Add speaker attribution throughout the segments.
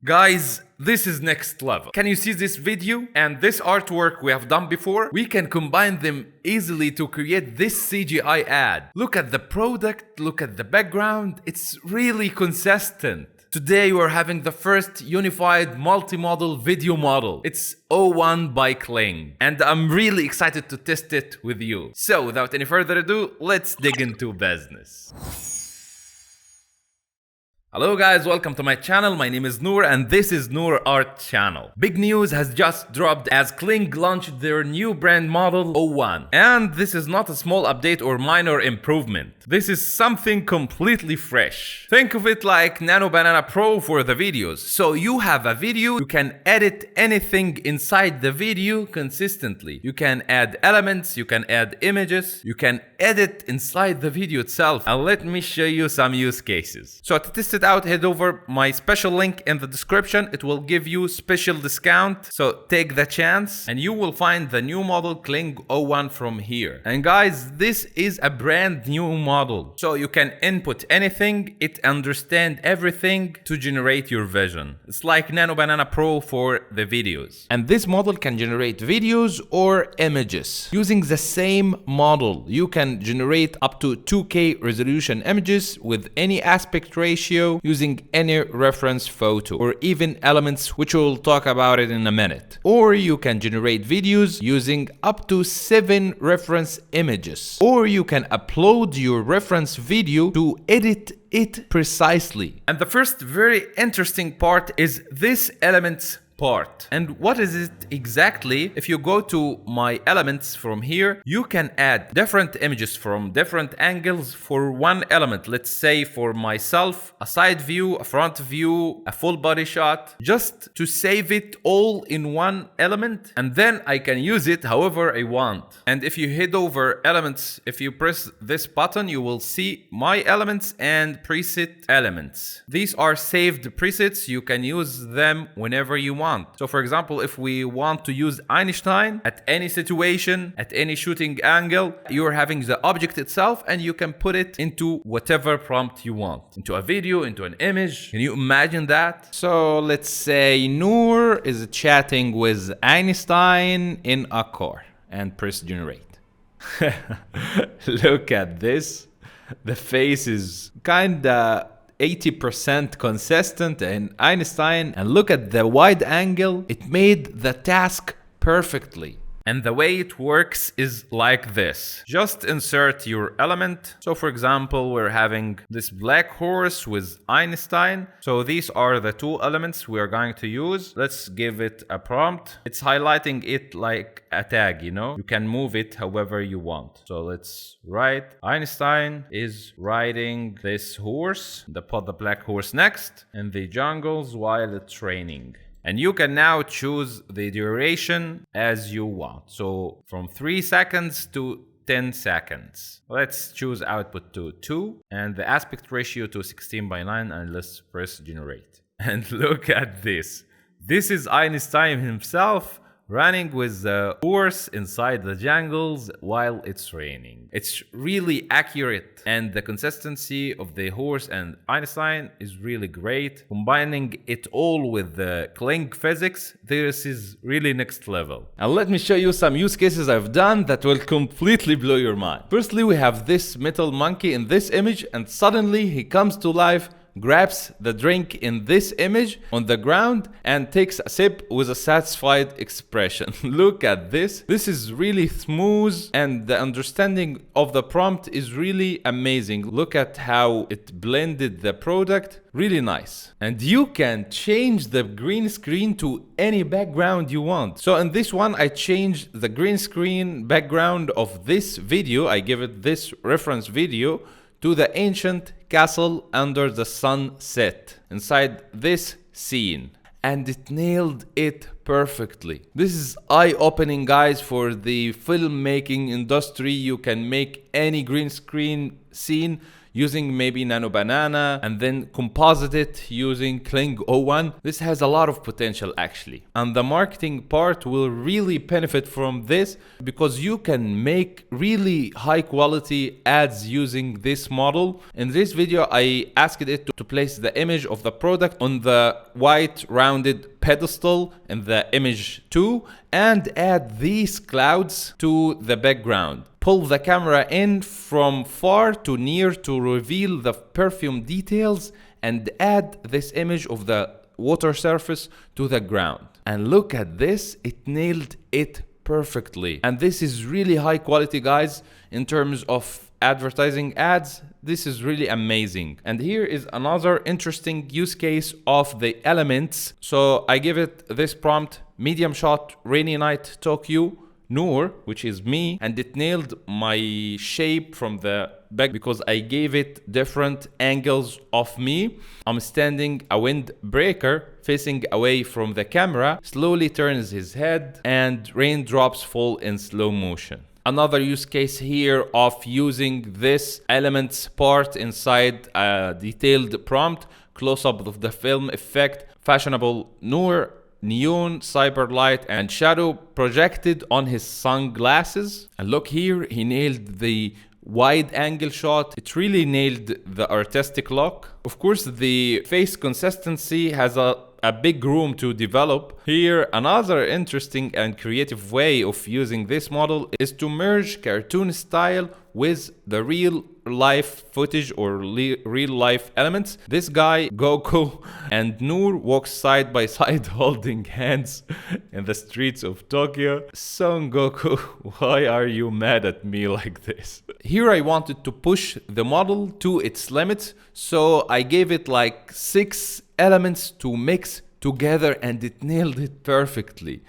Speaker 1: Guys, this is next level. Can you see this video and this artwork we have done before? We can combine them easily to create this CGI ad. Look at the product, look at the background, it's really consistent. Today we're having the first unified multimodal video model. It's O1 by KLING, and I'm really excited to test it with you. So without any further ado, let's dig into business. Hello guys, welcome to my channel. My name is Noor and this is nourart channel. Big news has just dropped as KLING launched their new brand model O1. And this is not a small update or minor improvement. This is something completely fresh. Think of it like Nano-Banana Pro for the videos. So you have a video, you can edit anything inside the video consistently. You can add elements, you can add images, you can edit inside the video itself. And let me show you some use cases. So to test it out, head over my special link in the description. It will give you special discount, so take the chance and you will find the new model KLING O1 from here. And guys, this is a brand new model, so you can input anything, it understands everything to generate your vision. It's like Nano-Banana Pro for the videos. And this model can generate videos or images. Using the same model, you can generate up to 2K resolution images with any aspect ratio, using any reference photo or even elements, which we'll talk about it in a minute. Or you can generate videos using up to 7 reference images. Or you can upload your reference video to edit it precisely. And the first very interesting part is this elements part. And what is it exactly? If you go to my elements from here, you can add different images from different angles for one element. Let's say for myself, a side view, a front view, a full body shot, just to save it all in one element. And then I can use it however I want. And if you head over elements, if you press this button, you will see my elements and preset elements. These are saved presets. You can use them whenever you want. So for example, if we want to use Einstein at any situation, at any shooting angle, you're having the object itself and you can put it into whatever prompt you want. Into a video, into an image. Can you imagine that? So let's say Noor is chatting with Einstein in a car and press generate. Look at this. The face is kinda 80% consistent in Einstein, and look at the wide angle. It made the task perfectly. And the way it works is like this. Just insert your element. So for example, we're having this black horse with Einstein. So these are the two elements we are going to use. Let's give it a prompt. It's highlighting it like a tag, you know? You can move it however you want. So let's write Einstein is riding this horse. Put the black horse next in the jungles while it's raining. And you can now choose the duration as you want. So from 3 seconds to 10 seconds. Let's choose output to 2 and the aspect ratio to 16:9, and let's press generate. And look at this. This is Einstein himself running with the horse inside the jungles while it's raining. It's really accurate, and the consistency of the horse and Einstein is really great. Combining it all with the KLING physics, this is really next level. And let me show you some use cases I've done that will completely blow your mind. Firstly, we have this metal monkey in this image, and suddenly he comes to life, grabs the drink in this image on the ground and takes a sip with a satisfied expression. Look at this. This is really smooth and the understanding of the prompt is really amazing. Look at how it blended the product. Really nice. And you can change the green screen to any background you want. So in this one, I changed the green screen background of this video. I give it this reference video to the ancient castle under the sunset inside this scene, and it nailed it perfectly. This is eye-opening, guys, for the filmmaking industry. You can make any green screen scene using maybe Nano-Banana and then composite it using KLING O1. This has a lot of potential actually. And the marketing part will really benefit from this because you can make really high quality ads using this model. In this video, I asked it to place the image of the product on the white rounded pedestal in the image 2 and add these clouds to the background. Pull the camera in from far to near to reveal the perfume details and add this image of the water surface to the ground. And look at this, it nailed it perfectly. And this is really high quality, guys, in terms of advertising ads. This is really amazing. And here is another interesting use case of the elements. So I give it this prompt: medium shot, rainy night, Tokyo, Noor, which is me, and it nailed my shape from the back because I gave it different angles of me. I'm standing, a windbreaker facing away from the camera, slowly turns his head, and raindrops fall in slow motion. Another use case here of using this elements part inside a detailed prompt: close-up of the film effect, fashionable Noor, neon, cyber light, and shadow projected on his sunglasses. And look here, he nailed the wide angle shot. It really nailed the artistic look. Of course, the face consistency has a big room to develop. Here, another interesting and creative way of using this model is to merge cartoon style with the real life footage or real life elements. This guy, Goku, and Noor walk side by side holding hands in the streets of Tokyo. Son Goku, why are you mad at me like this? Here I wanted to push the model to its limits, so I gave it like 6 elements to mix together and it nailed it perfectly.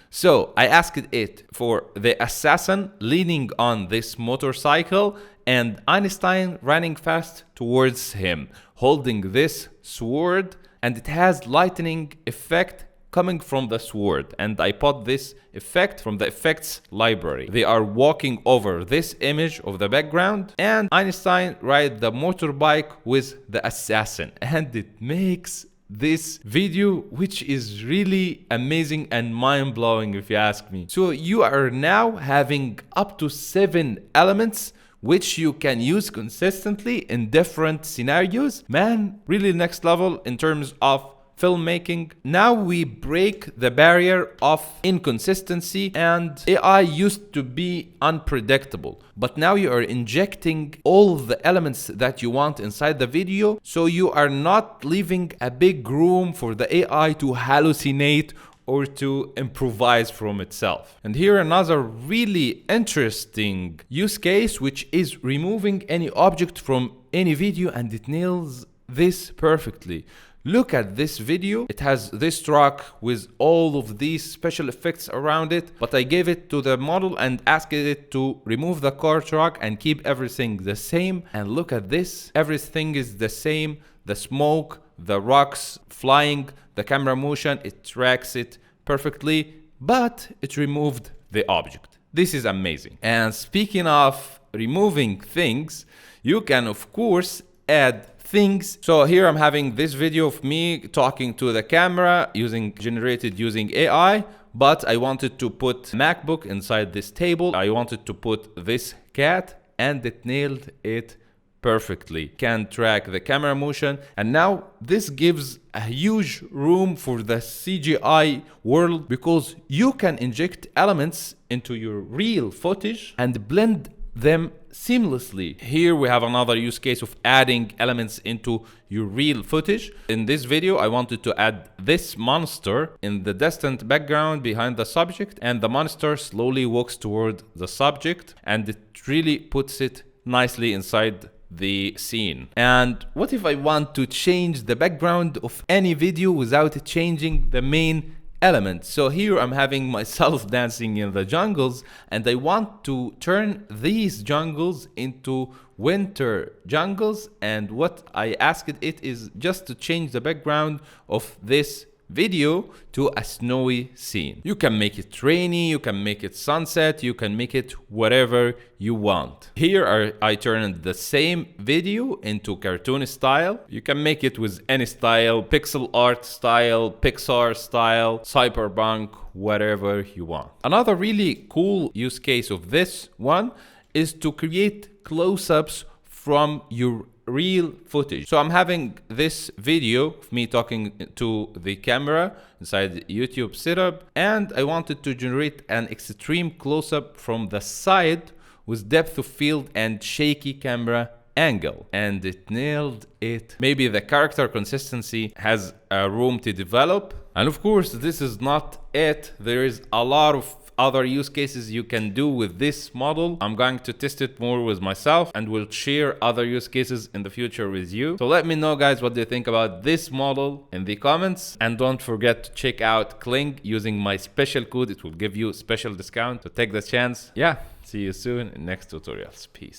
Speaker 1: So I asked it for the assassin leaning on this motorcycle and Einstein running fast towards him, holding this sword, and it has lightning effect coming from the sword, and I bought this effect from the effects library. They are walking over this image of the background and Einstein ride the motorbike with the assassin, and it makes this video, which is really amazing and mind-blowing if you ask me. So you are now having up to 7 elements which you can use consistently in different scenarios. Man, really next level in terms of filmmaking. Now we break the barrier of inconsistency, and AI used to be unpredictable, but now you are injecting all of the elements that you want inside the video, so you are not leaving a big room for the AI to hallucinate or to improvise from itself. And here another really interesting use case, which is removing any object from any video, and it nails this perfectly. Look at this video. It has this truck with all of these special effects around it, but I gave it to the model and asked it to remove the car truck and keep everything the same. And look at this. Everything is the same. The smoke, the rocks flying, the camera motion, it tracks it perfectly, but it removed the object. This is amazing. And speaking of removing things, you can of course add things. So here I'm having this video of me talking to the camera generated using AI, but I wanted to put MacBook inside this table. I wanted to put this cat, and it nailed it perfectly. Can track the camera motion, and now this gives a huge room for the CGI world because you can inject elements into your real footage and blend them seamlessly. Here we have another use case of adding elements into your real footage. In this video, I wanted to add this monster in the distant background behind the subject, and the monster slowly walks toward the subject, and it really puts it nicely inside the scene. And what if I want to change the background of any video without changing the main element? So here I'm having myself dancing in the jungles, and I want to turn these jungles into winter jungles, and what I asked it is just to change the background of this video to a snowy scene. You can make it rainy, you can make it sunset, you can make it whatever you want. Here I turned the same video into cartoon style. You can make it with any style, pixel art style, Pixar style, cyberpunk, whatever you want. Another really cool use case of this one is to create close-ups from your real footage. So I'm having this video of me talking to the camera inside YouTube setup, and I wanted to generate an extreme close-up from the side with depth of field and shaky camera angle, and it nailed it. Maybe the character consistency has a room to develop, and of course this is not it. There is a lot of other use cases you can do with this model. I'm going to test it more with myself and will share other use cases in the future with you. So let me know, guys, what do you think about this model in the comments, and don't forget to check out KLING using my special code. It will give you a special discount, so take the chance. Yeah, see you soon in next tutorials. Peace.